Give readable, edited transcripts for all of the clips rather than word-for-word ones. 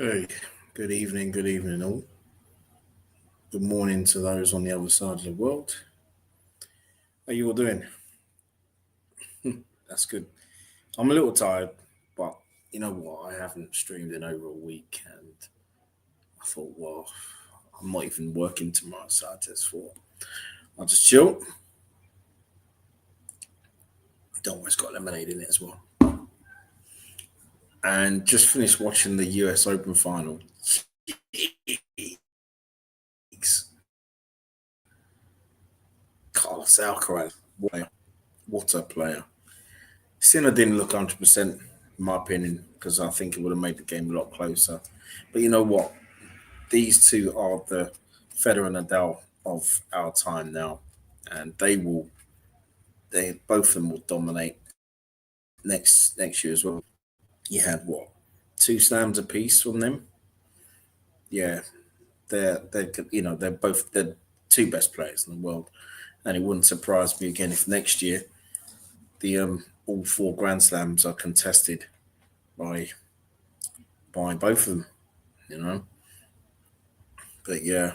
Hey, good evening, all. Good morning to those on the other side of the world. How you all doing? That's good. I'm a little tired, but you know what? I haven't streamed in over a week, and I thought, well, I'm not even working tomorrow, so I just thought I'll just chill. Don't worry, it's got lemonade in it as well. And just finished watching the US Open final. Carlos Alcaraz, what a player! Sinner didn't look 100%, in my opinion, because I think it would have made the game a lot closer. But you know what? These two are the Federer and Nadal of our time now, and they both of them will dominate next year as well. You had what, two slams apiece from them? Yeah, they're both the two best players in the world, and it wouldn't surprise me again if next year the all four Grand Slams are contested by by both of them. You know, but yeah,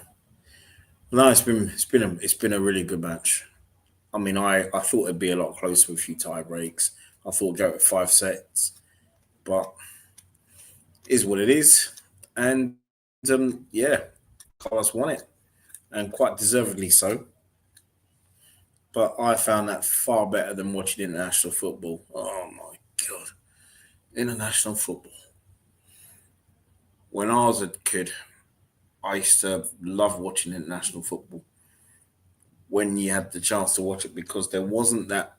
no, it's been a really good match. I mean, I thought it'd be a lot closer with a few tie breaks. I thought go with 5 sets, but is what it is. And yeah, Carlos won it, and quite deservedly so. But I found that far better than watching international football. Oh my god, international football! When I was a kid, I used to love watching international football when you had the chance to watch it because there wasn't that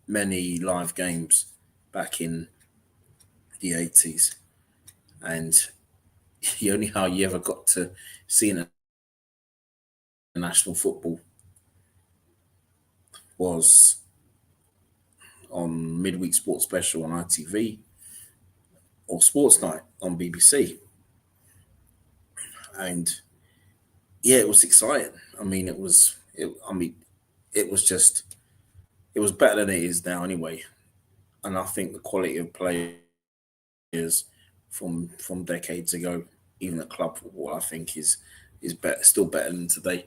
many live games back in the 80s, and the only how you ever got to see international football was on midweek sports special on ITV or Sports Night on BBC. And yeah, it was exciting. I mean, it was just it was better than it is now anyway. And I think the quality of players from decades ago, even at club football, I think is better, still better than today.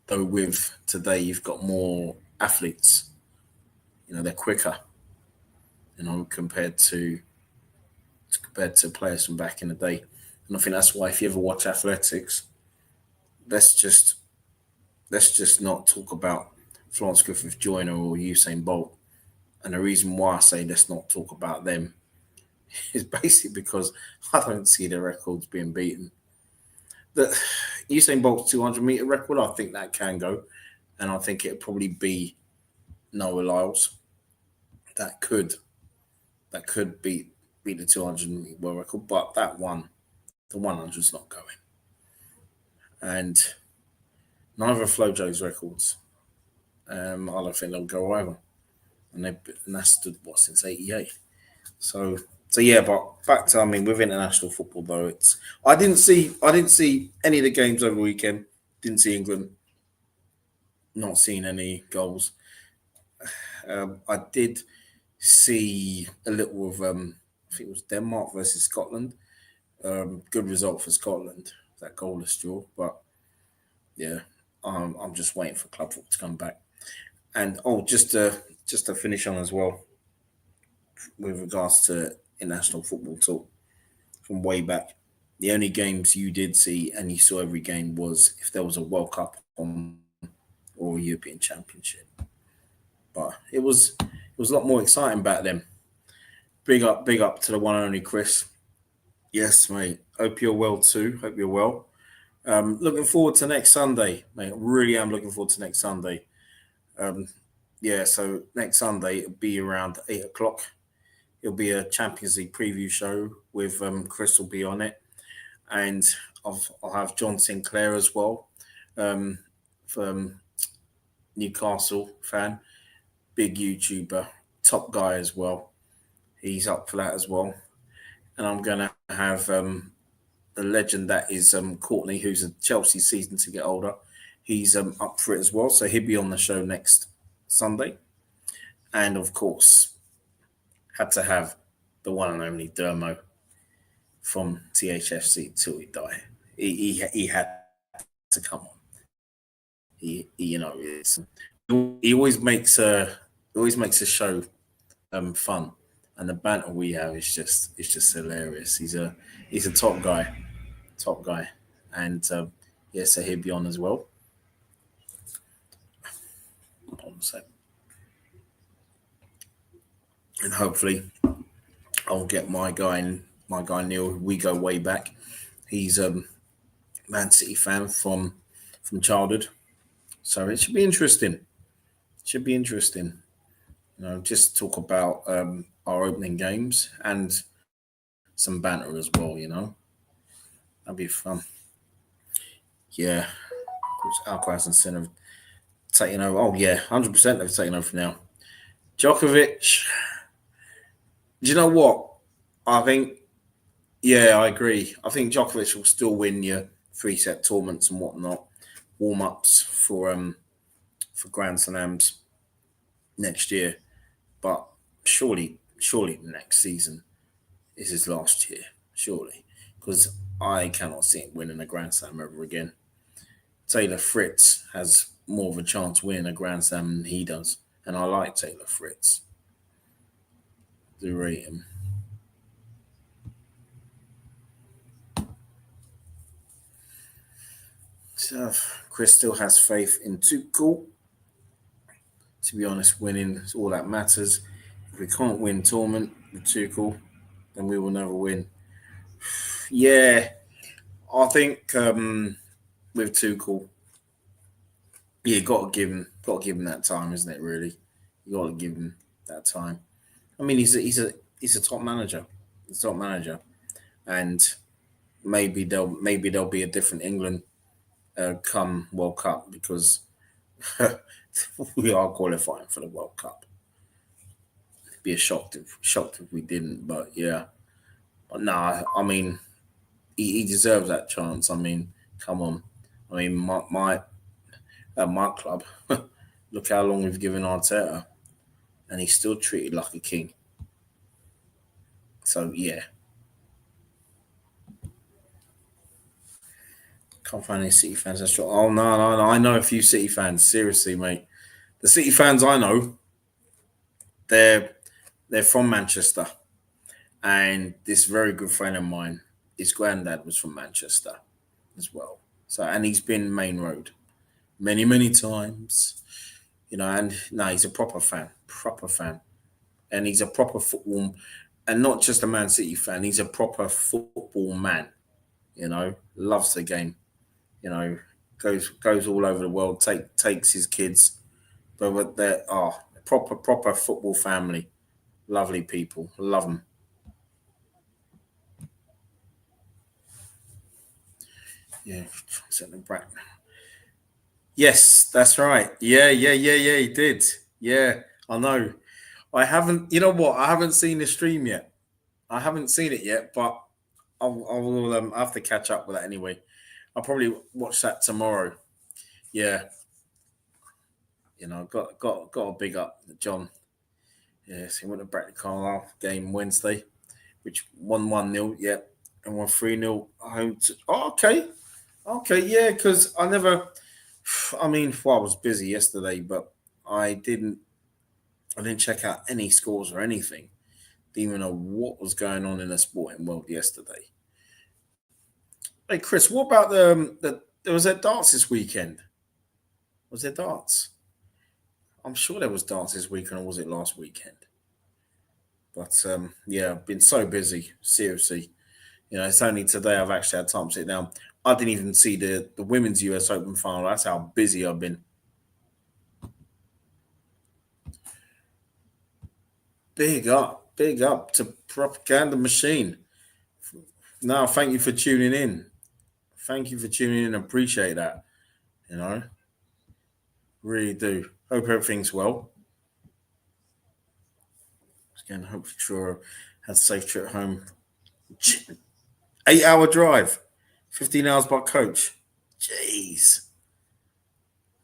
Though with today, you've got more athletes. You know, they're quicker. You know, compared to players from back in the day. And I think that's why if you ever watch athletics, let's just let's just not talk about Florence Griffith Joyner or Usain Bolt. And the reason why I say let's not talk about them is basically because I don't see their records being beaten. The Usain Bolt's 200-meter record, I think that can go, and I think it'd probably be Noah Lyles that could beat the 200 world record, but that one, the 100's not going, and neither of Flojo's records. I don't think they'll go either, and that's stood what since '88. So yeah, but back to, I mean, with international football though, it's I didn't see any of the games over the weekend. Didn't see England. Not seen any goals. I did see a little of I think it was Denmark versus Scotland. Good result for Scotland, that goalless draw. But yeah, I'm just waiting for club football to come back. And just to finish on as well with regards to international football talk from way back. The only games you did see and you saw every game was if there was a World Cup on or a European Championship. But it was a lot more exciting back then. Big up to the one and only Chris. Yes, mate. Hope you're well too. Hope you're well. Looking forward to next Sunday, mate. Really am looking forward to next Sunday. Um, yeah, so next Sunday it'll be around 8 o'clock. It'll be a Champions League preview show with Chris will be on it, and I'll have John Sinclair as well, um, from Newcastle fan, big YouTuber, top guy as well. He's up for that as well, and I'm gonna have the legend that is Courtney, who's a Chelsea season to get older. He's up for it as well, so he'll be on the show next Sunday. And of course, had to have the one and only Dermo. from THFC till he died. He had to come on. He always makes a show fun, and the banter we have is just hilarious. He's a top guy, and yeah, so he'll be on as well. So, and hopefully I'll get my guy Neil. We go way back. He's Man City fan from childhood, so it should be interesting. Should be interesting. Just talk about our opening games and some banter as well. That'd be fun. Yeah, Alcaraz and Sinner have taken over. Oh yeah, 100% they've taken over now. Djokovic. Do you know what? I think. Yeah, I agree. I think Djokovic will still win your 3-set tournaments and whatnot, warm ups for Grand Slams next year. But surely next season is his last year. Surely, because I cannot see him winning a Grand Slam ever again. Taylor Fritz has more of a chance winning a Grand Slam than he does, and I like Taylor Fritz. Do rate him. So Chris still has faith in Tuchel. To be honest, winning is all that matters. If we can't win tournament with Tuchel, then we will never win. Yeah, I think with Tuchel, yeah, got to give him that time, isn't it? Really, you got to give him that time. I mean, he's a top manager. He's a top manager, and maybe there'll be a different England come World Cup because we are qualifying for the World Cup. It'd be a shocked if we didn't, but yeah. But nah, I mean, he deserves that chance. I mean, come on. I mean, my club. Look how long we've given Arteta, and he's still treated like a king. So yeah, can't find any City fans. That's true. Oh no! I know a few City fans. Seriously, mate. The City fans I know, they're they're from Manchester, and this very good friend of mine, his granddad was from Manchester as well. So and he's been Main Road many times. And no, he's a proper fan, and he's a proper football, and not just a Man City fan. He's a proper football man. Loves the game. You know, goes all over the world. Takes his kids, but they're proper football family. Lovely people. Love them. Yeah, set them back. Yes, that's right. Yeah. He did. Yeah, I know. I haven't. You know what? I haven't seen the stream yet. I haven't seen it yet, but I will have to catch up with that anyway. I'll probably watch that tomorrow. Yeah, got a big up John. Yes, he went to Brackley Carlisle game Wednesday, which won 1-0. Yeah, and won 3-0 home. Okay, yeah, because I never. I mean, well, I was busy yesterday, but I didn't. I didn't check out any scores or anything. Didn't even know what was going on in the sporting world yesterday. Hey, Chris, what about the there was a darts this weekend? Was there darts? I'm sure there was darts this weekend, or was it last weekend? But yeah, I've been so busy. Seriously, it's only today I've actually had time to sit down. I didn't even see the women's US Open final. That's how busy I've been. Big up to Propaganda Machine. No, thank you for tuning in. Thank you for tuning in. Appreciate that. Really do. Hope everything's well. Again, hope sure had a safe trip home. 8-hour drive, 15 hours by coach. Jeez.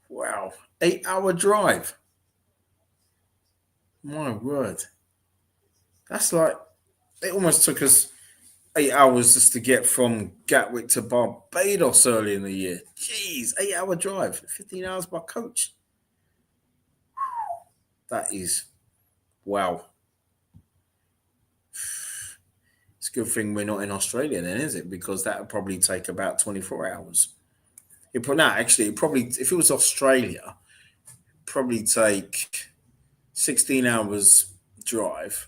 Wow. 8-hour drive. My word. That's like, it almost took us 8 hours just to get from Gatwick to Barbados early in the year. Jeez, 8 hour drive, 15 hours by coach. That is wow. It's a good thing we're not in Australia then, is it? Because that would probably take about 24 hours. It probably, if it was Australia, probably take 16 hours drive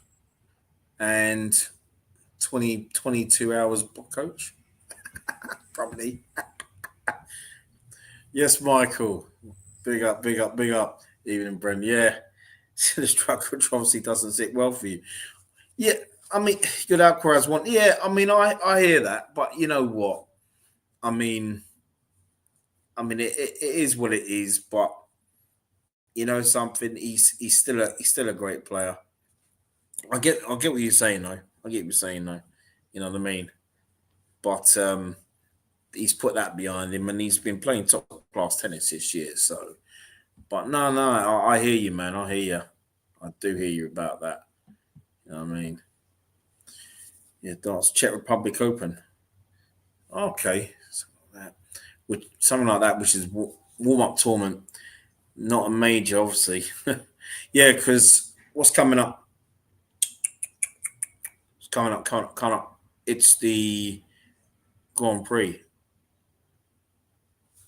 and 22 hours coach. Probably. Yes, Michael. Big up, big up, big up. Evening, Bren. Yeah. The structure obviously doesn't sit well for you. Yeah, I mean, good outcries one. Yeah, I mean, I hear that, but you know what? I mean, it is what it is, but you know something, he's still a great player. I get what you're saying though. I get what you're saying though. You know what I mean? But he's put that behind him, and he's been playing top class tennis this year. So, but no, I hear you, man. I hear you. I do hear you about that. You know what I mean? Yeah, darts Czech Republic Open. Okay, something like that, which is warm up tournament, not a major, obviously. Yeah, because what's coming up? It's coming up. It's the Grand Prix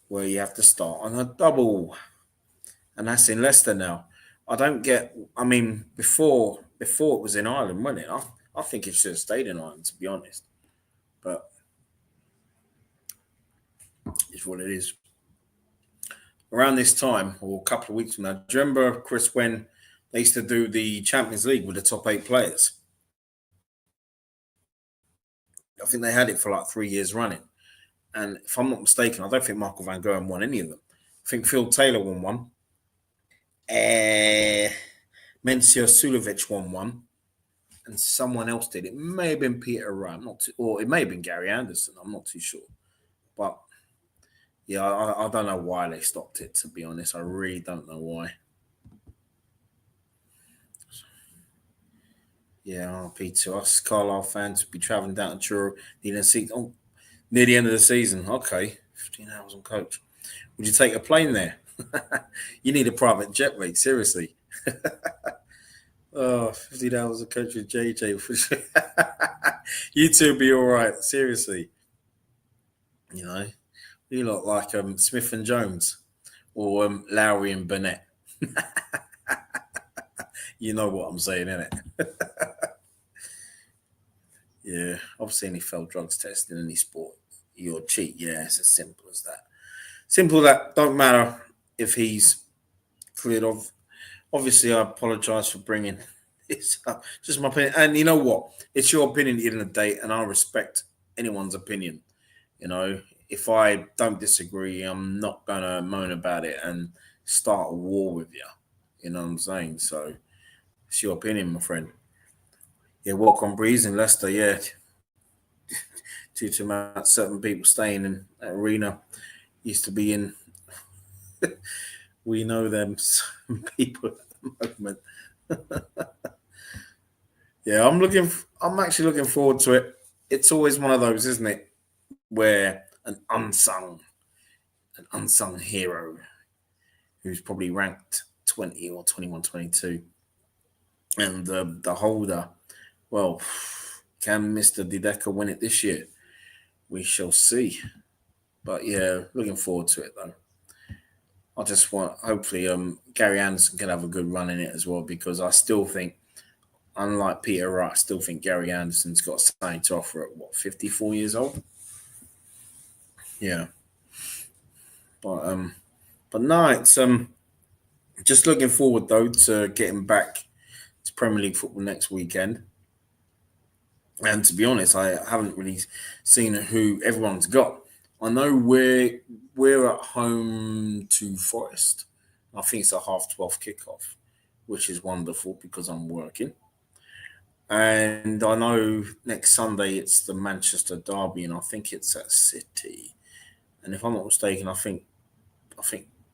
where you have to start on a double, and that's in Leicester now. I don't get. I mean, before it was in Ireland, wasn't it? I think it should have stayed in Ireland, to be honest. But it's what it is. Around this time, or a couple of weeks from now, do you remember, Chris, when they used to do the Champions League with the top 8 players? I think they had it for like 3 years running. And if I'm not mistaken, I don't think Michael Van Gerwen won any of them. I think Phil Taylor won one. Mencia Sulovic won one. And someone else did. It may have been Peter Wright, or it may have been Gary Anderson. I'm not too sure. But yeah, I don't know why they stopped it, to be honest. I really don't know why. Yeah, RP to us Carlisle fans will be travelling down to Truro near the end of the season. Okay, 15 hours on coach. Would you take a plane there? You need a private jet, mate. Seriously. 15 hours of coach with JJ. You two be all right. Seriously. You know, you look like Smith and Jones or Lowry and Burnett. You know what I'm saying, innit? Yeah, obviously any failed drugs test in any sport, you'll cheat. Yeah, it's as simple as that. Simple that don't matter if he's cleared of. Obviously, I apologise for bringing this up. Just my opinion, and you know what? It's your opinion at the end of the day, and I respect anyone's opinion. You know, if I don't disagree, I'm not gonna moan about it and start a war with you. You know what I'm saying? So it's your opinion, my friend. Yeah, walk on breeze in Leicester. Yeah, due to certain people staying in that arena, used to be in. We know them some people at the moment. Yeah, I'm actually looking forward to it. It's always one of those, isn't it, where an unsung hero who's probably ranked 20 or 21, 22, and the holder. Well, can Mr. Dideka win it this year? We shall see. But yeah, looking forward to it though. I just want, hopefully, Gary Anderson can have a good run in it as well, because I still think, unlike Peter Wright, I still think Gary Anderson's got something to offer at 54 years old. Yeah, but no, it's just looking forward though to getting back to Premier League football next weekend. And to be honest, I haven't really seen who everyone's got. I know we're at home to Forest. I think it's a 12:30 kickoff, which is wonderful because I'm working. And I know next Sunday it's the Manchester Derby, and I think it's at City. And if I'm not mistaken, I think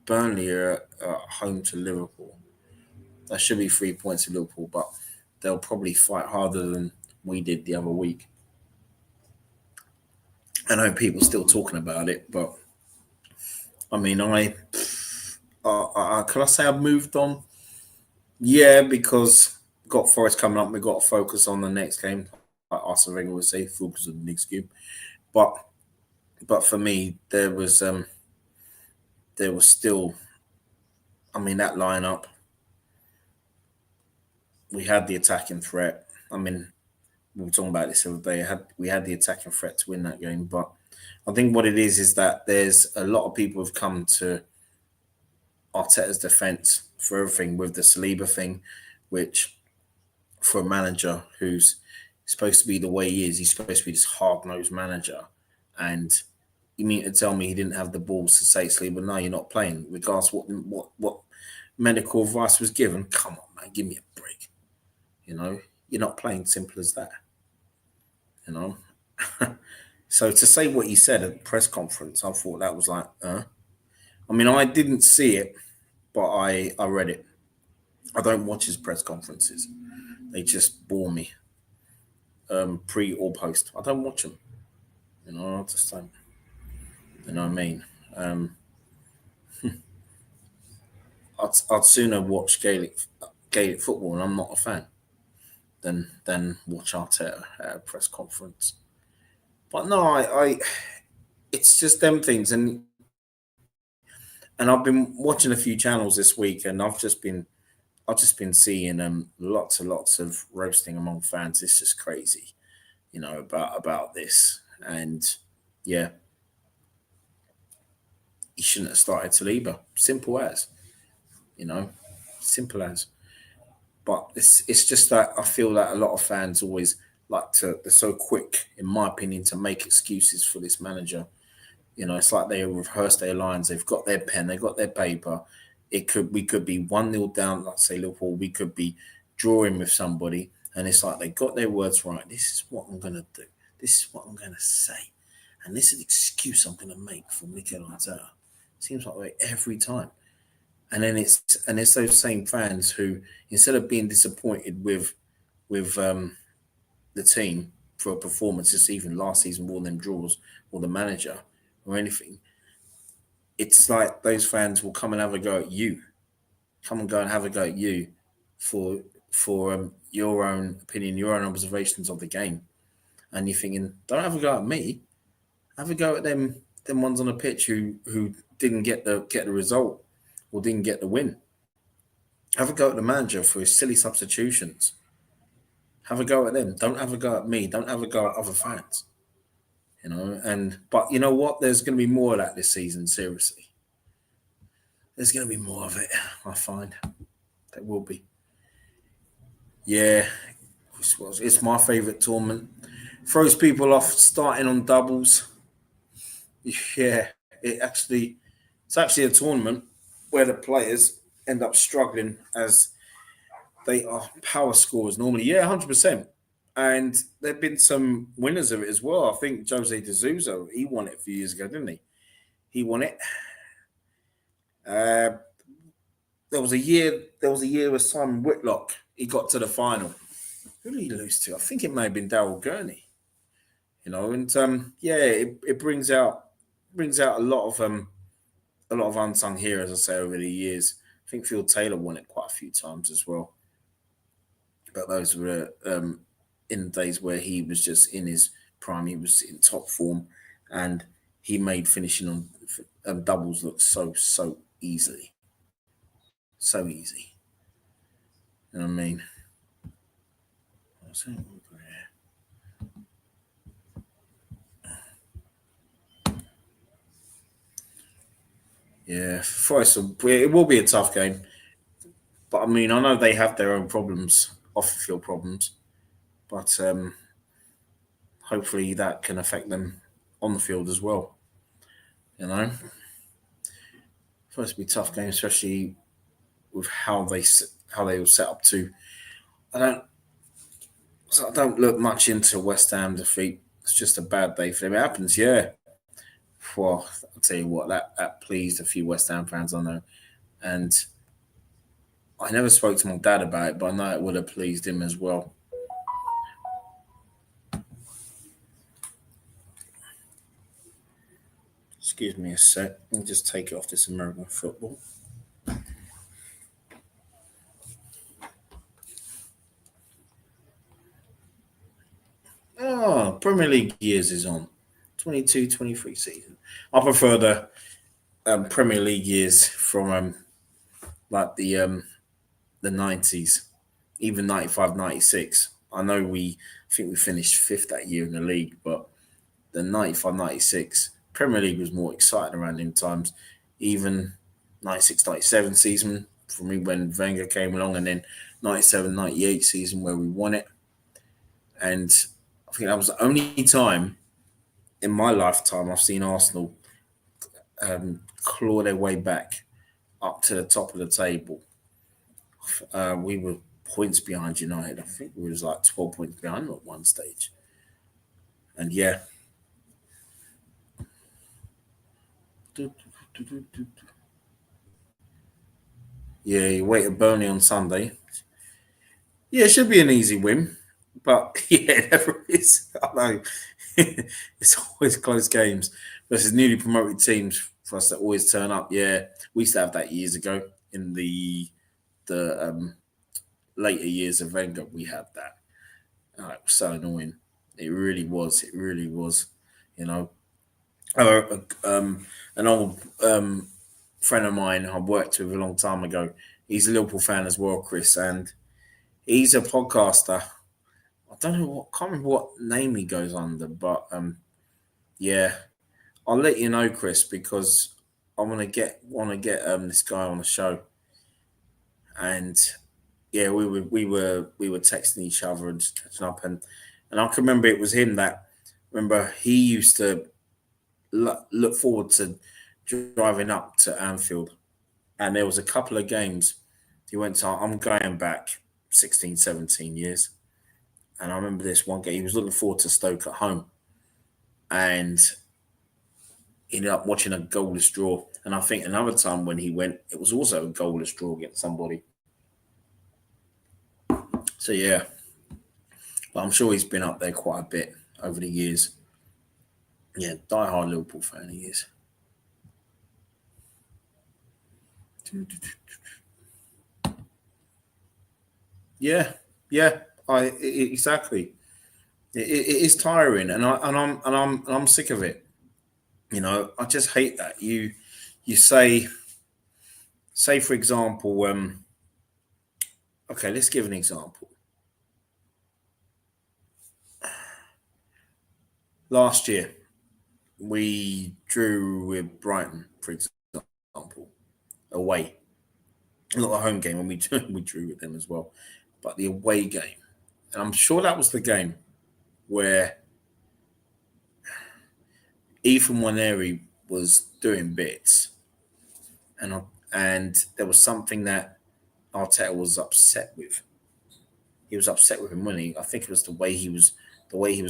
Burnley are at home to Liverpool. That should be 3 points to Liverpool, but they'll probably fight harder than we did the other week. I know people still talking about it, but I mean, can I say I've moved on? Yeah, because got Forest coming up, we got to focus on the next game. Like Arsene Wenger would say, focus on the next game. But for me, there was still, I mean, that lineup. We had the attacking threat. I mean, we were talking about this the other day. We had the attacking threat to win that game, but I think what it is that there's a lot of people who've come to Arteta's defense for everything with the Saliba thing, which for a manager who's supposed to be the way he is, he's supposed to be this hard-nosed manager, and you mean to tell me he didn't have the balls to say to Saliba, no, you're not playing, regardless what medical advice was given? Come on, man, give me a break. You know, you're not playing. Simple as that. You know. So to say what he said at the press conference, I thought that was like, I mean, I didn't see it, but I read it. I don't watch his press conferences. They just bore me. Pre or post. I don't watch them. You know, I just don't. You know what I mean? I'd sooner watch Gaelic football, and I'm not a fan, than watch Arteta at a press conference. But no, I it's just them things, and I've been watching a few channels this week, and I've just been seeing lots and lots of roasting among fans. It's just crazy, you know, about this, and yeah, he shouldn't have started Saliba. Simple as, you know, simple as. But it's just that I feel that a lot of fans always they're so quick, in my opinion, to make excuses for this manager. You know, it's like they rehearse their lines. They've got their pen, they've got their paper. We could be 1-0 down, let's say Liverpool. We could be drawing with somebody, and it's like they got their words right. This is what I'm gonna do. This is what I'm gonna say, and this is the excuse I'm gonna make for Mikel Arteta. Seems like way every time. And then it's those same fans who, instead of being disappointed with the team for a performance, just even last season, more than draws or the manager or anything, it's like those fans will come and have a go at you, come and go and have a go at you for your own opinion, your own observations of the game, and you're thinking, don't have a go at me, have a go at them ones on the pitch who didn't get the result or didn't get the win. Have a go at the manager for his silly substitutions. Have a go at them. Don't have a go at me. Don't have a go at other fans. You know, but you know what? There's going to be more of that this season. Seriously, there's going to be more of it. I find there will be. Yeah, it's my favourite tournament. Throws people off starting on doubles. Yeah, it's actually a tournament where the players end up struggling as they are power scorers normally. Yeah, 100%. And there have been some winners of it as well. I think Jose de Souza, he won it a few years ago, didn't he? He won it. There was a year with Simon Whitlock. He got to the final. Who did he lose to? I think it may have been Daryl Gurney. You know, and yeah, it brings out a lot of unsung heroes, I say, over the years. I think Phil Taylor won it quite a few times as well. But those were in the days where he was just in his prime. He was in top form, and he made finishing on doubles look so easily, so easy. You know what I mean? Yeah, Forest. It will be a tough game, but I mean, I know they have their own problems, off the field problems, but hopefully that can affect them on the field as well. You know, supposed to be a tough game, especially with how they were set up to. I don't look much into West Ham defeat. It's just a bad day for them. It happens, yeah. Well, I'll tell you what, that pleased a few West Ham fans I know, and I never spoke to my dad about it, but I know it would have pleased him as well. Excuse me a sec. Let me just take it off this American football. Oh, Premier League years is on. 22-23 season. I prefer the Premier League years from like the 90s, even 95, 96. I know I think we finished fifth that year in the league, but the 95, 96 Premier League was more exciting around in times. Even 96, 97 season for me when Wenger came along, and then 97, 98 season where we won it. And I think that was the only time in my lifetime I've seen Arsenal claw their way back up to the top of the table. We were points behind United. I think we was like 12 points behind at one stage. And yeah. Yeah, you wait at Burnley on Sunday. Yeah, it should be an easy win. But yeah, it never is. I know. It's always close games versus newly promoted teams for us that always turn up. Yeah, we used to have that years ago in the later years of Wenger. We had that. Oh, it was so annoying. It really was. It really was. You know, an old friend of mine I worked with a long time ago. He's a Liverpool fan as well, Chris, and he's a podcaster. I don't know can't remember what name he goes under, but yeah, I'll let you know, Chris, because I want to get this guy on the show, and yeah, we were texting each other and just catching up, and I can remember it was him that remember he used to look forward to driving up to Anfield, and there was a couple of games he went to. I'm going back 16, 17 years, and I remember this one game he was looking forward to Stoke at home, and ended up watching a goalless draw. And I think another time when he went, it was also a goalless draw against somebody. So yeah, but I'm sure he's been up there quite a bit over the years. Yeah, die-hard Liverpool fan he is. Yeah, yeah, exactly. It is tiring, and I'm sick of it. You know, I just hate that you say for example, okay, let's give an example. Last year, we drew with Brighton, for example, away. Not a home game, and we drew with them as well, but the away game, and I'm sure that was the game where Ethan Waneri was doing bits, and there was something that Arteta was upset with. He was upset with him when I think it was the way he was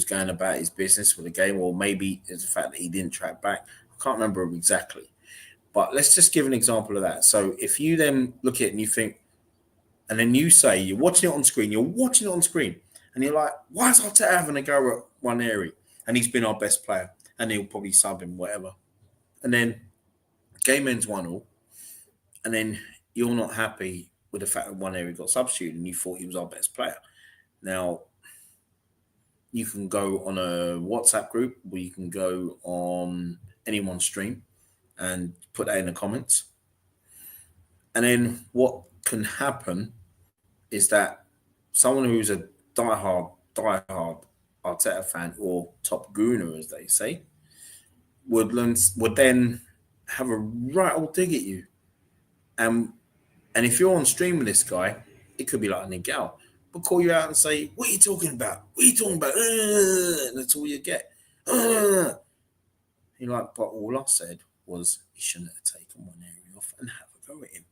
going about his business with the game, or maybe it's the fact that he didn't track back. I can't remember exactly. But let's just give an example of that. So if you then look at it and you think, and then you say you're watching it on screen, and you're like, why is Arteta having a go at one area? And he's been our best player, and he'll probably sub him, whatever. And then game ends 1-1, and then you're not happy with the fact that one area got substituted and you thought he was our best player. Now, you can go on a WhatsApp group where you can go on anyone's stream and put that in the comments. And then what can happen is that someone who's a diehard Arteta fan or top gooner, as they say, would then have a right old dig at you. And if you're on stream with this guy, it could be like a Nigel, but call you out and say, "What are you talking about? What are you talking about?" And that's all you get. You're like, but all I said was he shouldn't have taken one area off and have a go at him.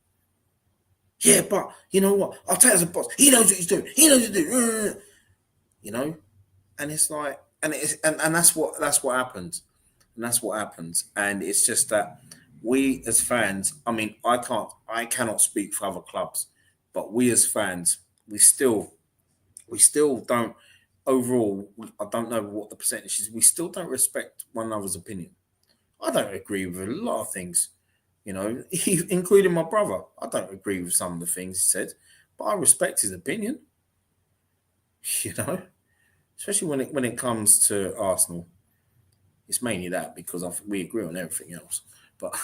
Yeah, but you know what? I'll tell you as a boss. He knows what he's doing. He knows what he's doing. You know, and it's like, and that's what happens, and that's what happens, and it's just that we as fans. I mean, I cannot speak for other clubs, but we as fans, we still don't. Overall, I don't know what the percentage is. We still don't respect one another's opinion. I don't agree with a lot of things, including my brother. I don't agree with some of the things he said, but I respect his opinion, you know, especially when it comes to Arsenal. It's mainly that because we agree on everything else. But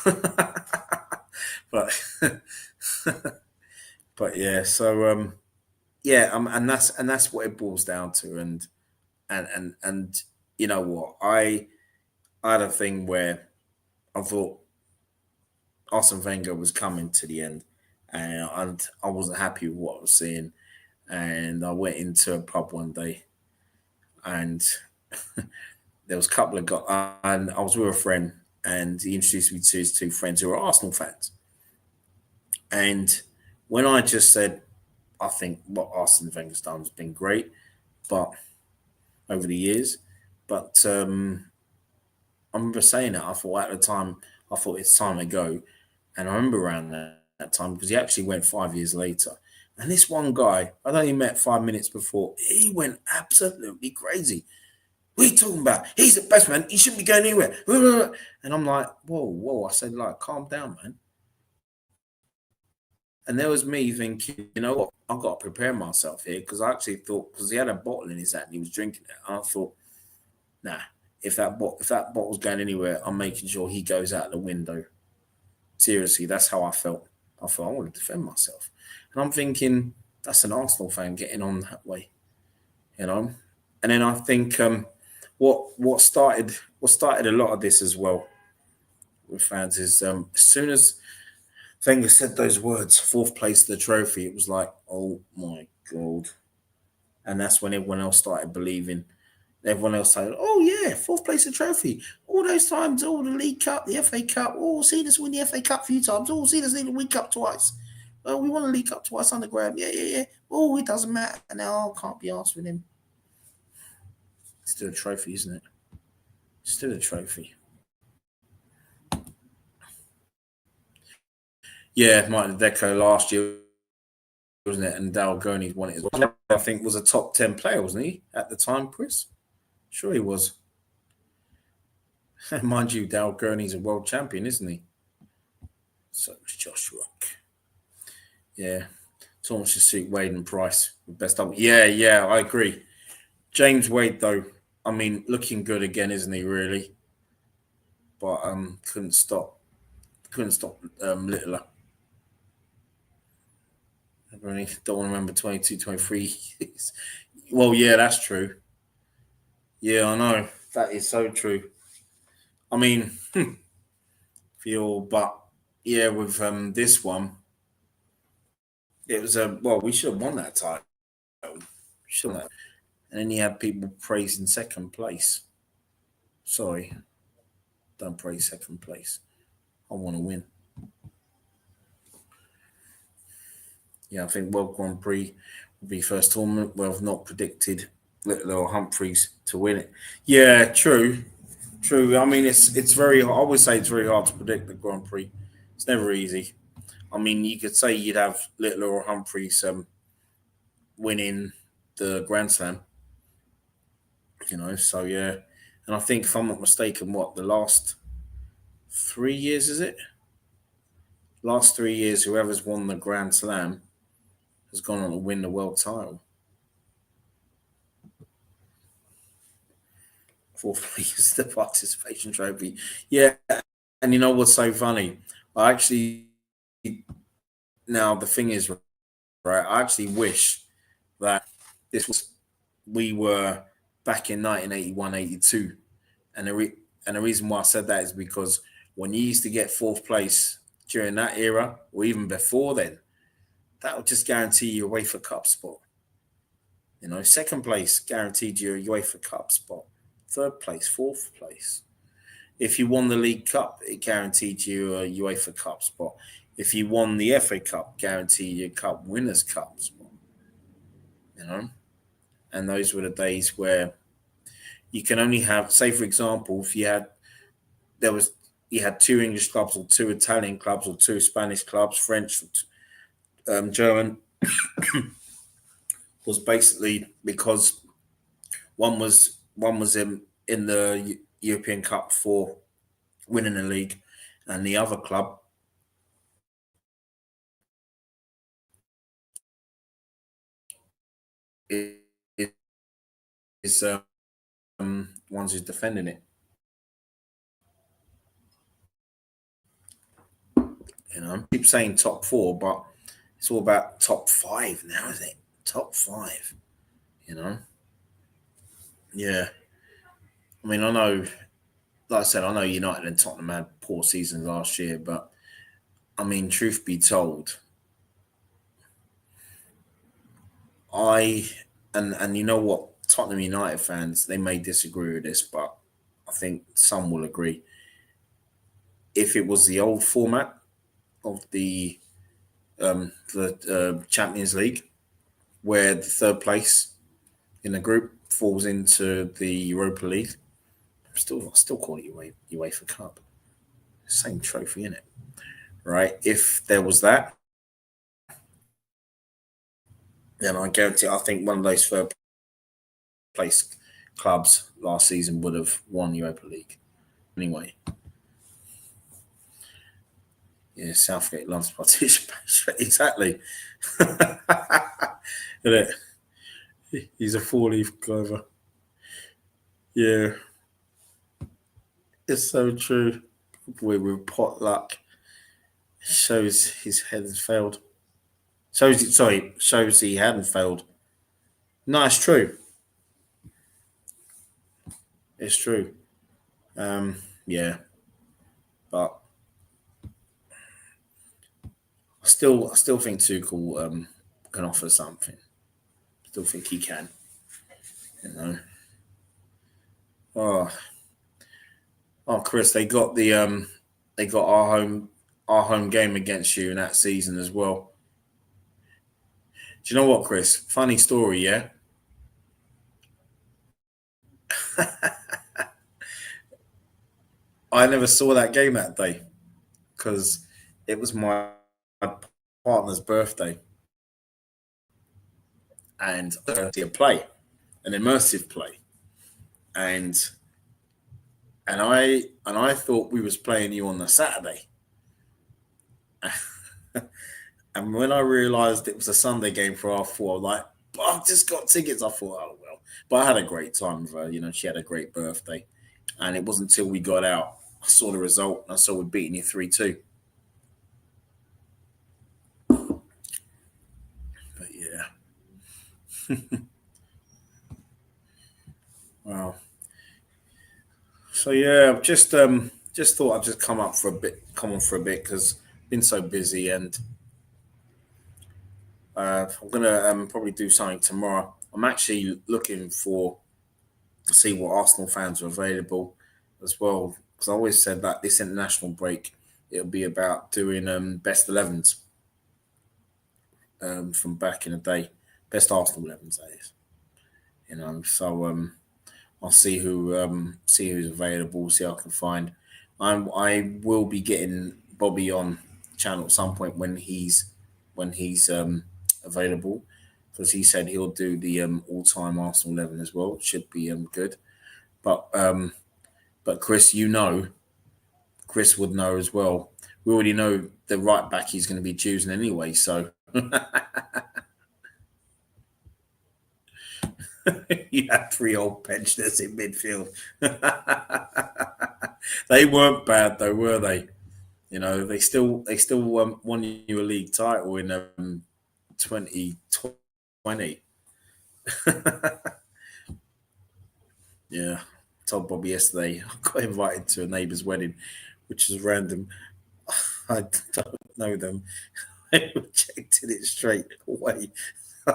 but but yeah, so yeah, and that's what it boils down to. And you know what? I had a thing where I thought Arsene Wenger was coming to the end, and I wasn't happy with what I was seeing. And I went into a pub one day, and there was a couple of guys, and I was with a friend, and he introduced me to his two friends who are Arsenal fans. And when I just said, I think what Arsene Wenger's done has been great, but over the years, but I remember saying that. I thought at the time, I thought it's time to go. And I remember around that time because he actually went 5 years later. And this one guy, I only met 5 minutes before, he went absolutely crazy. What are you talking about? He's the best man. He shouldn't be going anywhere. And I'm like, whoa, whoa. I said, like, calm down, man. And there was me thinking, you know what? I've got to prepare myself here because I actually thought, because he had a bottle in his hand and he was drinking it. And I thought, nah, if that bottle's going anywhere, I'm making sure he goes out the window. Seriously, that's how I felt. I thought I want to defend myself, and I'm thinking that's an Arsenal fan getting on that way, you know. And then I think what started a lot of this as well with fans is as soon as Wenger said those words, fourth place of the trophy, it was like, oh my god, and that's when everyone else started believing. Everyone else said, "Oh yeah, fourth place of trophy. All those times, all the League Cup, the FA Cup. Oh, see us win the FA Cup a few times. Oh, see us win the League Cup twice. Oh, we won the League Cup twice under Graham. Yeah, yeah, yeah. Oh, it doesn't matter now. I can't be asked with him. It's still a trophy, isn't it? Still a trophy. Yeah, Martin Deco last year, wasn't it? And Dal Gurney won it as well. I think was a top 10 player, wasn't he, at the time, Chris? Sure he was. Mind you, Dal Gurney's a world champion, isn't he? So was Josh Rock. Yeah. Thomas suit Wade and Price. Best double. Yeah, yeah, I agree. James Wade, though, I mean, looking good again, isn't he, really? But couldn't stop Littler. I really don't want to remember 22, 23. Well, yeah, that's true. Yeah, I know. That is so true. I mean, but yeah, with this one, it was well, we should have won that title. Should have. And then you have people praising second place. Sorry, don't praise second place. I want to win. Yeah, I think World Grand Prix will be first tournament. Well, I've not predicted Little Humphreys to win it. Yeah, true, true. I mean, it's very. I would say it's very hard to predict the Grand Prix. It's never easy. I mean, you could say you'd have Little or Humphreys winning the Grand Slam. So yeah, and I think if I'm not mistaken, what the last 3 years is it? Last 3 years, whoever's won the Grand Slam has gone on to win the world title. Fourth place, the participation trophy. Yeah, and you know what's so funny? I actually now the thing is, right? I actually wish that this was we were back in 1981, 82, and the reason why I said that is because when you used to get fourth place during that era, or even before then, that would just guarantee you a UEFA Cup spot. Second place guaranteed you a UEFA Cup spot. Third place, fourth place. If you won the League Cup, it guaranteed you a UEFA Cup spot. If you won the FA Cup, guaranteed you a Cup Winners' Cup spot. You know, and those were the days where you can only have, say, for example, if you had two English clubs or two Italian clubs or two Spanish clubs, French, German, was basically because one was in the European Cup for winning the league, and the other club is, is ones who's defending it. I keep saying top four, but it's all about top five now, isn't it? Top five. You know. Yeah. I mean, I know, like I said, I know United and Tottenham had poor seasons last year, but I mean, truth be told, I and you know what, Tottenham United fans, they may disagree with this, but I think some will agree. If it was the old format of the Champions League, where the third place in the group falls into the Europa League, I still call it UEFA Cup. Same trophy, in it, right? If there was that, then I guarantee, I think one of those third place clubs last season would have won Europa League. Anyway, yeah, Southgate loves participation. Exactly. Isn't it? He's a four-leaf clover. Yeah, it's so true. With potluck, shows his head has failed. Shows he hadn't failed. No, it's true. It's true. Yeah, but I still think Tuchel can offer something. Still think he can. You know. Oh, Chris, they got our home game against you in that season as well. Do you know what, Chris? Funny story, yeah. I never saw that game that day because it was my partner's birthday, and a play, an immersive play, and I thought we was playing you on the Saturday. And when I realised it was a Sunday game for our four, I'm like, I've just got tickets. I thought, oh well. But I had a great time with her. She had a great birthday. And it wasn't until we got out, I saw the result, and I saw we'd beaten you 3-2. But yeah. Wow. So yeah, I've just thought I'd just come on for a bit because I've been so busy, and I'm gonna probably do something tomorrow. I'm actually looking for see what Arsenal fans are available as well. Because I always said that this international break, it'll be about doing best 11s from back in the day, best Arsenal 11s, that is. So I'll see who's available, see what I can find. I will be getting Bobby on channel at some point when he's available, because he said he'll do the all-time Arsenal 11 as well. It should be good. But Chris, Chris would know as well. We already know the right back he's going to be choosing anyway. So you had three old pensioners in midfield. They weren't bad though, were they? They still won you a league title in 2020. Yeah, I told Bobby yesterday I got invited to a neighbour's wedding, which is random. I don't know them. I rejected it straight away.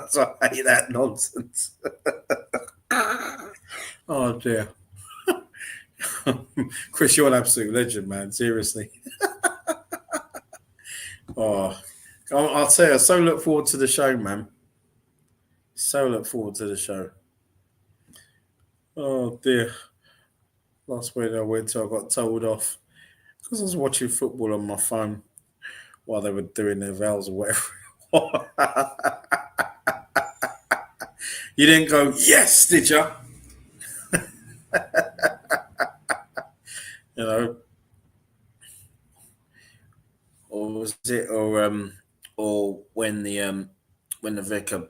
So I hate that nonsense. Oh dear. Chris, you're an absolute legend, man. Seriously. Oh, I'll tell you, I so look forward to the show, man. So look forward to the show. Oh dear. Last week I went to, I got told off because I was watching football on my phone while they were doing their vows or whatever. You didn't go, yes, did you? You know, was it or when the vicar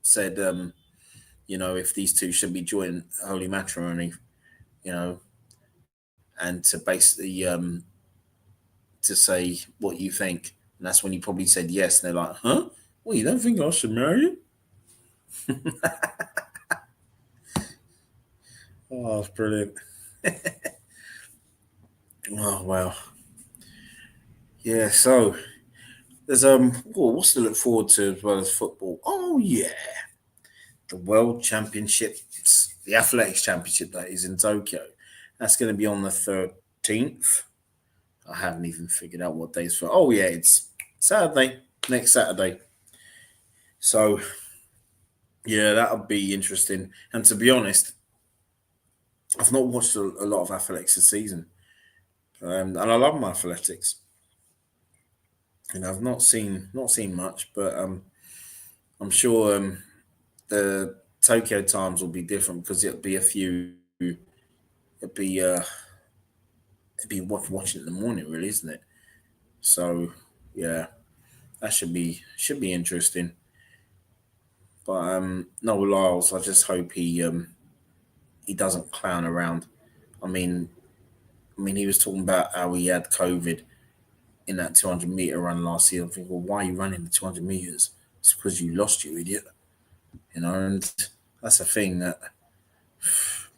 said if these two should be joined holy matrimony, you know, and to basically to say what you think, and that's when you probably said yes, and they're like, huh? Well, you don't think I should marry you? Oh, that's brilliant. Oh wow. Yeah, so there's what's to look forward to as well as football? Oh yeah, the World Championships, the Athletics Championship that is in Tokyo. That's going to be on the 13th. I haven't even figured out what days for. Oh yeah, it's Saturday, next Saturday. So yeah, that'll be interesting. And to be honest, I've not watched a lot of athletics this season, and I love my athletics. And I've not seen much, but I'm sure the Tokyo times will be different because it'll be a few. It'll be watching it in the morning, really, isn't it? So yeah, that should be interesting. But Noel Lyles, I just hope he doesn't clown around. I mean, he was talking about how he had COVID in that 200-meter run last year. I think, well, why are you running the 200 meters? It's because you lost, you idiot. And that's the thing that,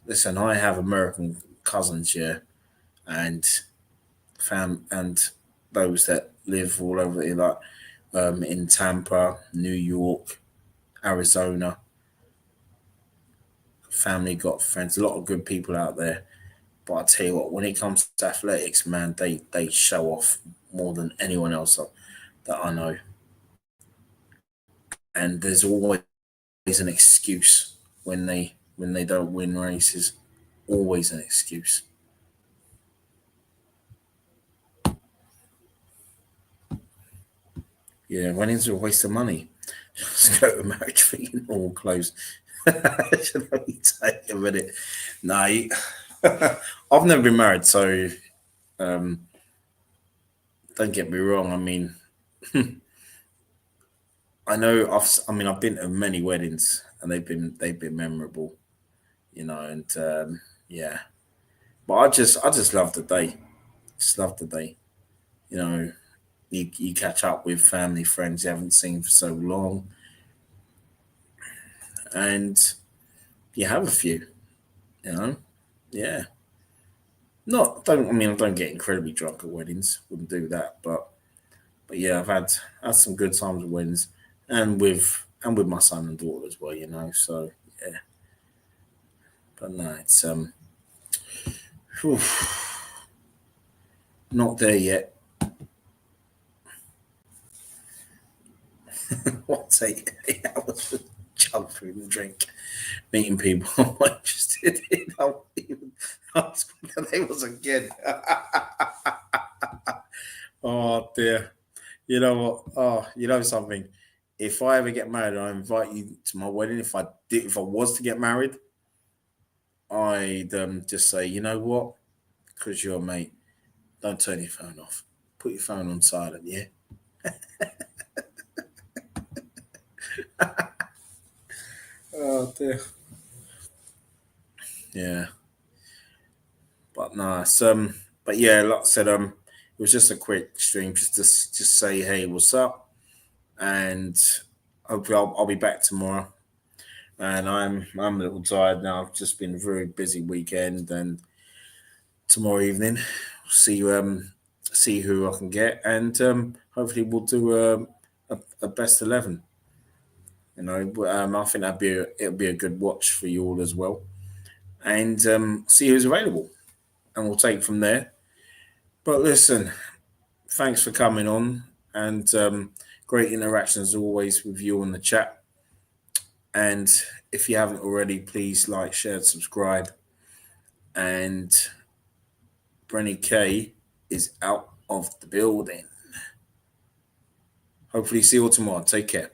listen, I have American cousins here and and those that live all over here, like in Tampa, New York, Arizona. Family, got friends, a lot of good people out there. But I tell you what, when it comes to athletics, man, they show off more than anyone else that I know. And there's always an excuse when they don't win races. Always an excuse. Yeah, running's a waste of money. Just go to marriage fee and all clothes. Should only take a minute. No, I've never been married, so um, don't get me wrong. I mean, I know I've been to many weddings and they've been memorable, and yeah. But I just love the day. Just love the day. You know, you catch up with family, friends you haven't seen for so long, and you have a few. You know, yeah. Not don't I mean I don't get incredibly drunk at weddings. Wouldn't do that, but yeah, I've had some good times with weddings and with my son and daughter as well. So yeah. But no, it's whew, not there yet. What take 8 hours for junk food and drink, meeting people I'm not interested in. I won't even ask what their name was again. Oh dear. You know what? Oh, you know something. If I ever get married, I invite you to my wedding. If I was to get married, I'd just say, you know what? Because you're a mate, don't turn your phone off. Put your phone on silent, yeah. Oh dear. Yeah, but no, but yeah, like I said, it was just a quick stream, just say, hey, what's up, and hopefully I'll be back tomorrow. And I'm a little tired now. I've just been a very busy weekend, and tomorrow evening, see who I can get, and hopefully we'll do a best 11. I think it'll be a good watch for you all as well, and see who's available, and we'll take from there. But listen, thanks for coming on, and great interaction as always with you on the chat. And if you haven't already, please like, share, subscribe. And Brenny K is out of the building. Hopefully, see you all tomorrow. Take care.